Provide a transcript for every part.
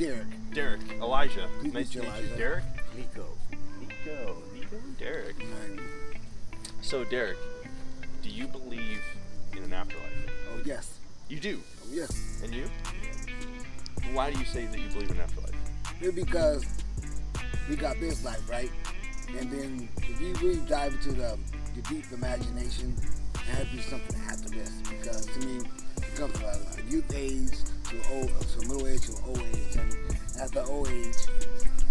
Derek. Derek. Elijah. Please Nice to meet meet you, you. Elijah. Derek? Nico. Nico and Derek. Right. So, Derek, do you believe in an afterlife? Oh, yes. You do? Oh, yes. And you? Why do you say that you believe in an afterlife? It's because we got this life, right? And then if you really dive into the deep imagination, it has to be something after this. Because to me, it comes from a youth age to middle age to old age. And at the old age,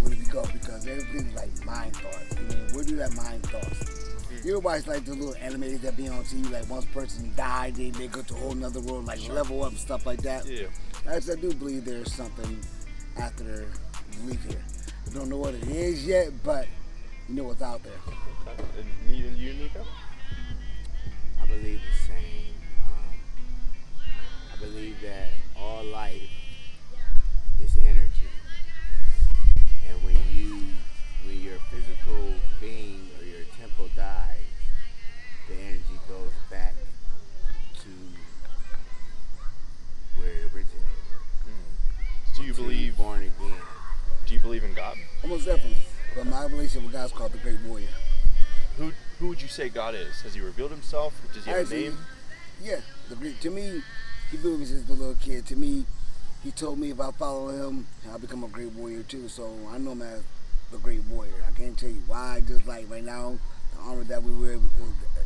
where do we go? Because everything's like mind thoughts. I mean, where do that mind thoughts? You ever watch like the little animators that be on TV, like once person died, they go to a whole nother world, like level up and stuff like that? Yeah. I do believe there's something after we leave here. I don't know what it is yet, but you know what's out there. Okay. And you, Nico? I believe the same. I believe that all life is energy, and when your physical being or your temple dies, the energy goes back to where it originated. Do you believe? Born again? Do you believe in God? Almost definitely. But my relationship with God is called the Great Warrior. Who would you say God is? Has He revealed Himself? Does He have Actually, a name? Yeah. To me, he blew me since a little kid. To me, he told me if I follow him, I'll become a great warrior too. So I know him as the Great Warrior. I can't tell you why. Just like right now, the armor that we wear,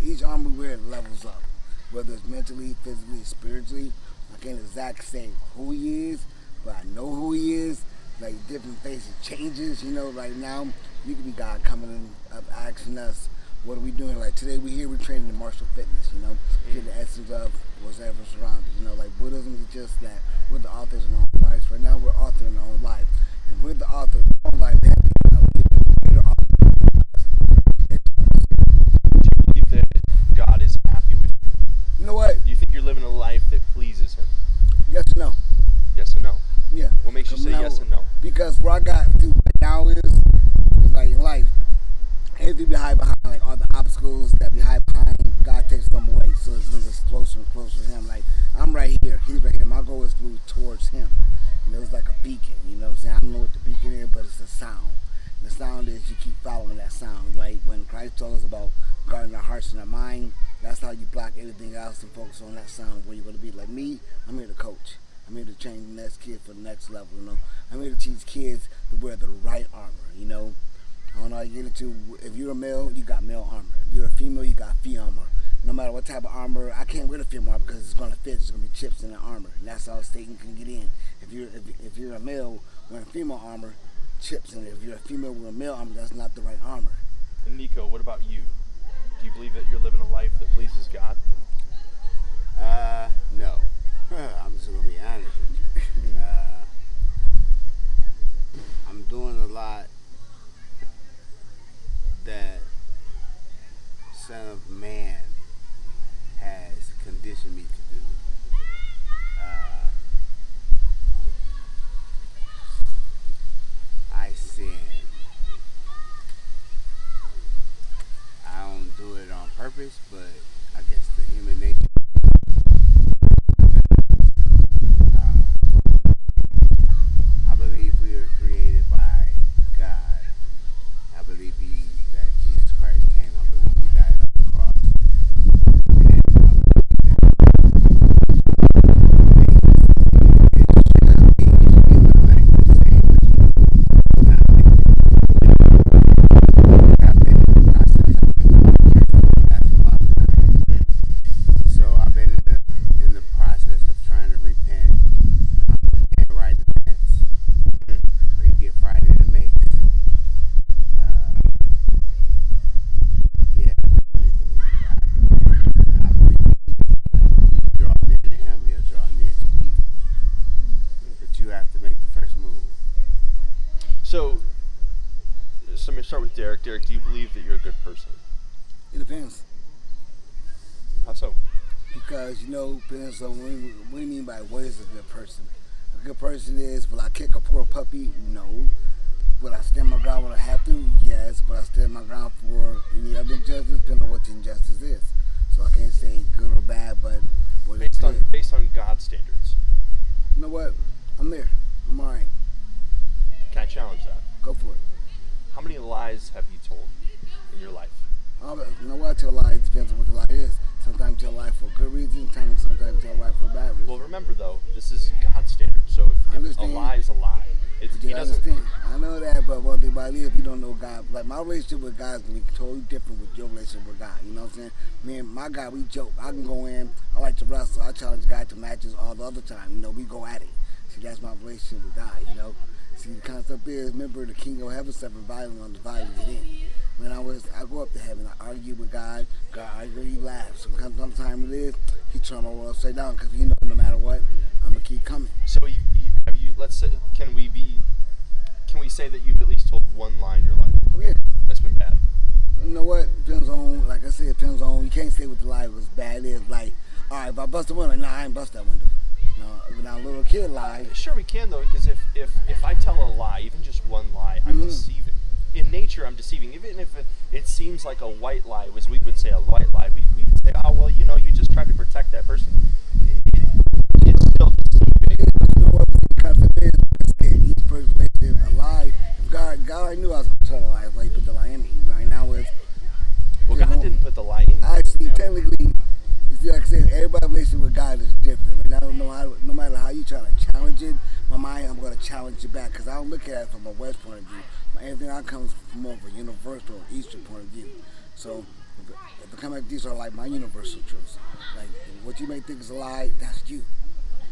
each armor we wear levels up. Whether it's mentally, physically, spiritually. I can't exactly say who he is, but I know who he is. Like different faces changes, you know. Right now, you could be God coming in up asking us, what are we doing? Like today, we're training in martial fitness, you know, get the essence of what's ever surrounded. You know, like Buddhism is just that we're the authors of our own lives. Right now, we're authoring our own life, and we're the author of our own life. We're the author. Do you believe that God is happy with you? You know what? Do you think you're living a life that pleases Him? Yes or no? Yes and no. Yeah. What makes you say yes and no? Because where I got to right now is like in life, everything we hide behind, like all the obstacles that we hide behind, God takes them away. So it's brings us closer and closer to Him. Like I'm right here, He's right here. My goal is to move towards Him. And it was like a beacon, you know what I'm saying? I don't know what the beacon is, but it's a sound. And the sound is you keep following that sound. Like when Christ told us about guarding our hearts and our mind, that's how you block everything else and focus on that sound where you're going to be. Like me, I'm here to coach. I'm here to train the next kid for the next level, you know. I'm here to teach kids to wear the right armor, you know. I don't know how you get into, if you're a male, you got male armor. If you're a female, you got female armor. No matter what type of armor, I can't wear the female armor because it's going to fit. There's going to be chips in the armor. And that's how Satan can get in. If you're a male wearing female armor, chips in it. If you're a female wearing male armor, that's not the right armor. And Nico, what about you? Do you believe that you're living a life that pleases God? No. I'm just gonna be honest with you. I'm doing a lot that Son of Man has conditioned me to do. I sin. I don't do it on purpose, but I guess the human nature. I believe we are created by God. I believe that Jesus Christ came. I believe He died on the cross. And I So I've been in the process of trying to repent. Can't ride the fence, or you get Friday to make. Yeah, I believe in God. I believe you draw near to Him, He'll draw near to you. But you have to make the first move. So let me start with Derek. Derek, do you believe that you're a good person? It depends. How so? Because, you know, depends on what do you mean by what is a good person? A good person is, will I kick a poor puppy? No. Will I stand my ground when I have to? Yes. Will I stand my ground for any other injustice? Depending on what the injustice is. So I can't say good or bad, but what is good. Based on God's standards. You know what? I'm there. I'm all right. challenge that. Go for it. How many lies have you told in your life? You know what? I tell a lie. It depends on what the lie is. Sometimes you tell a lie for a good reason. Sometimes you tell a lie for a bad reason. Well, remember though, this is God's standard. So if a lie is a lie, he doesn't. Understand. I know that, but one thing about it is, if you don't know God, like my relationship with God is gonna be totally different with your relationship with God. You know what I'm saying? Me and my God, we joke. I can go in. I like to wrestle. I challenge God to matches all the other time. You know, we go at it. See, that's my relationship with God. You know. See, the concept is, remember, the King of Heaven suffered violence on the violence it in. When I go up to heaven, I argue with God. God argue, he laughs. Sometimes it is, he turn all upside down because he know no matter what, I'm gonna keep coming. So have you? Let's say, can we say that you've at least told one lie in your life? Oh yeah. That's been bad. You know what? Depends on, like I said, it depends on. You can't say what the lie was bad is. Like, all right, if I bust the window, nah, I ain't bust that window. Now a little kid lie. Sure, we can though, because if I tell a lie, even just one lie, I'm deceiving. In nature, I'm deceiving. Even if it seems like a white lie, as we would say a white lie, we would say, oh well, you know, you just tried to protect that person. It's still deceiving. You know what the concept is? Each person relationship a lie. If God already knew I was gonna tell a lie. That's why he put the lie in me. Right now is. Well, God didn't put the lie in you. Actually, technically, you see, like I said, everybody's relationship with God is different. Right now, no matter how you try to challenge it, my mind, I'm going to challenge it back because I don't look at it from a West point of view. Everything I comes from more of a universal Eastern point of view. So, if I come at these are like my universal truths. Like, what you may think is a lie, that's you.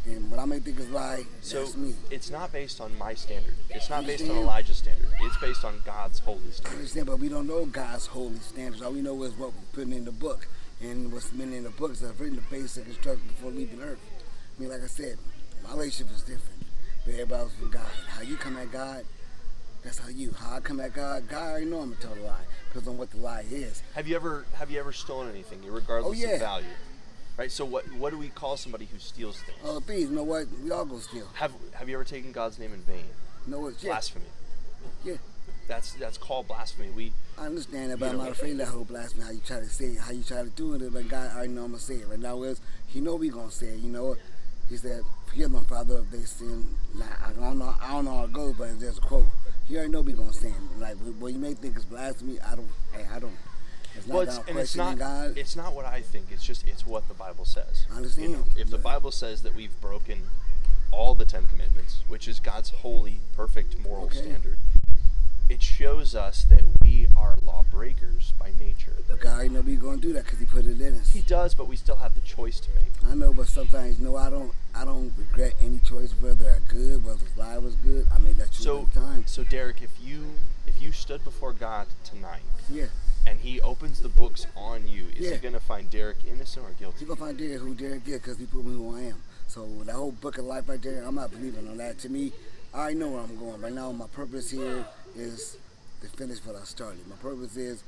And what I may think is a lie, that's me. It's not based on my standard. It's not based on Elijah's standard. It's based on God's holy I standard. understand, but we don't know God's holy standards. All we know is what we're putting in the book. And what's been in the books that have written the basic instructions before leaving Earth. I mean, like I said, my relationship is different. But everybody else with God. How you come at God, that's how you. How I come at God, God already know I'm going to tell the lie. Because on what the lie is. Have you ever stolen anything, regardless of value? Right. So what do we call somebody who steals things? Oh, thieves. You know what? We all go steal. Have you ever taken God's name in vain? No, it's blasphemy. Yeah. That's called blasphemy. I understand that, but I'm not afraid of that whole blasphemy. How you try to say it, how you try to do it. But God already know I'm gonna say it. Right now is He know we gonna say it. You know, He said, "Forgive them, Father, if they sin." Nah, I don't know how it goes, but there's a quote. He already know we gonna sin. Like, what you may think is blasphemy, I don't. It's not God. It's not what I think. It's what the Bible says. I understand. You know, if the Bible says that we've broken all the 10 Commandments, which is God's holy, perfect moral standard, it shows us that we are lawbreakers by nature. But God already know we gonna do that because He put it in us. He does, but we still have the choice to make. I know, but sometimes, no, I don't regret any choice, whether they're good, whether the lie was good. I made that choice every time. So Derek, if you stood before God tonight, and He opens the books on you, is He gonna find Derek innocent or guilty? He's gonna find Derek who Derek is because He put me who I am. So that whole book of life right there, I'm not believing on that. To me, I already know where I'm going. Right now, my purpose here is to finish what I started. My purpose is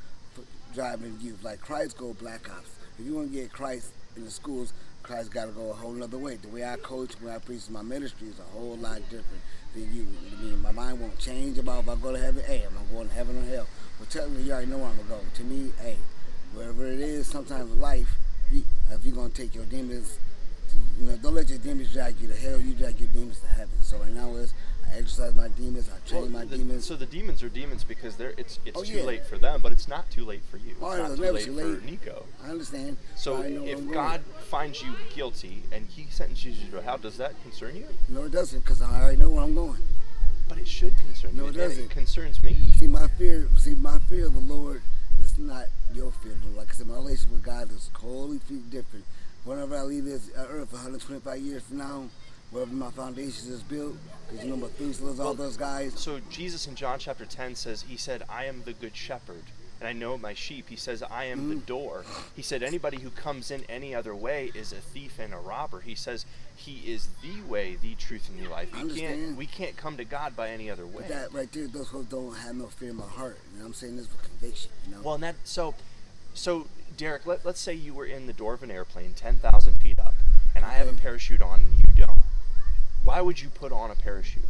driving youth. Like Christ go Black Ops. If you want to get Christ in the schools, Christ got to go a whole other way. The way I coach, when I preach my ministry is a whole lot different than you. I mean, my mind won't change about if I go to heaven. Hey, am I going to heaven or hell? Well, technically, you already know where I'm going to go. To me, hey, wherever it is, sometimes in life, if you're going to take your demons, don't let your demons drag you to hell. You drag your demons to heaven. So right now is I exercise my demons. I train my demons. So the demons are demons because it's too late for them, but it's not too late for you. It's not too late for Nico. I understand. So if God finds you guilty and He sentences you to hell, does that concern you? No, it doesn't, because I already know where I'm going. But it should concern you. No, it doesn't. It concerns me. See, my fear of the Lord is not your fear. Like I said, my relationship with God is totally different. Whenever I leave this earth 125 years from now, wherever my foundations is built, because Methuselah, all those guys. So Jesus in John chapter 10 He said, I am the good shepherd, and I know my sheep. He says, I am the door. He said, anybody who comes in any other way is a thief and a robber. He says, He is the way, the truth, and the life. We can't come to God by any other way. But that right there, those folks don't have no fear in my heart. You know what I'm saying? This is for conviction. Well, and so Derek, let's say you were in the door of an airplane 10,000 feet up, and I have a parachute on and you don't. Why would you put on a parachute?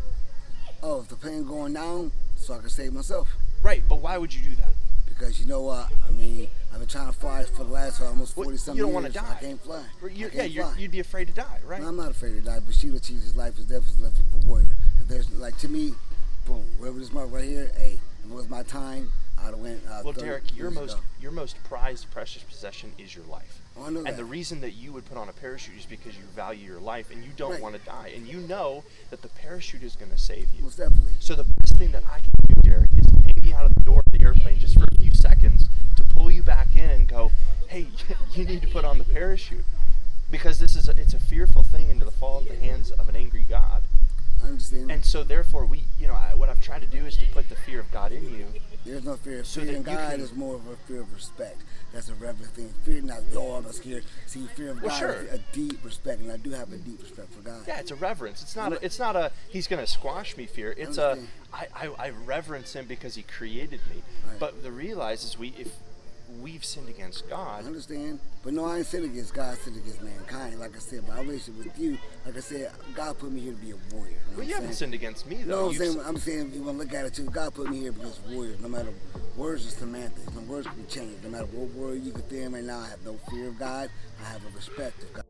Oh, if the plane going down, so I can save myself. Right, but why would you do that? Because you know what? I mean, I've been trying to fly for the last almost 40-something years. You don't want to die. I can't fly. You'd be afraid to die, right? No, I'm not afraid to die, but Sheila Cheese's life is definitely left for warrior. If there's, like, to me, boom, wherever this mark right here, hey, if it was my time, I'd have went. Well, 30 Derek, your years most prized, precious possession is your life. ago. I know And that. the reason that you would put on a parachute is because you value your life and you don't Right. want to die. And you know that the parachute is going to save you. Most definitely. So the best thing that I can do, Derek, is hang you out of the door of the airplane just for a few seconds to pull you back in and go, hey, you need to put on the parachute. Because it's a fearful thing into the fall into the hands of an angry God. I understand. And so therefore, what I've tried to do is to put the fear of God in you. There's no fear. So Fear that in you God can- is more of a fear of respect. That's a reverent thing. Fear not, oh, I'm scared. See, fear of Well, God sure. is a deep respect, and I do have a deep respect for God. Yeah, it's a reverence. It's not a he's going to squash me fear. It's a Understand. I reverence him because he created me. Right. But the realize is if we've sinned against I God. understand. But no, I ain't sinned against God, I sinned against mankind. Like I said, my relationship with you, like I said, God put me here to be a warrior. You know Well, what you I'm haven't saying? sinned against me No, though. I'm saying you want to look at it too. God put me here because warriors. No matter words are semantics. No words can be changed. No matter what word you can feel right now, I have no fear of God. I have a respect of God.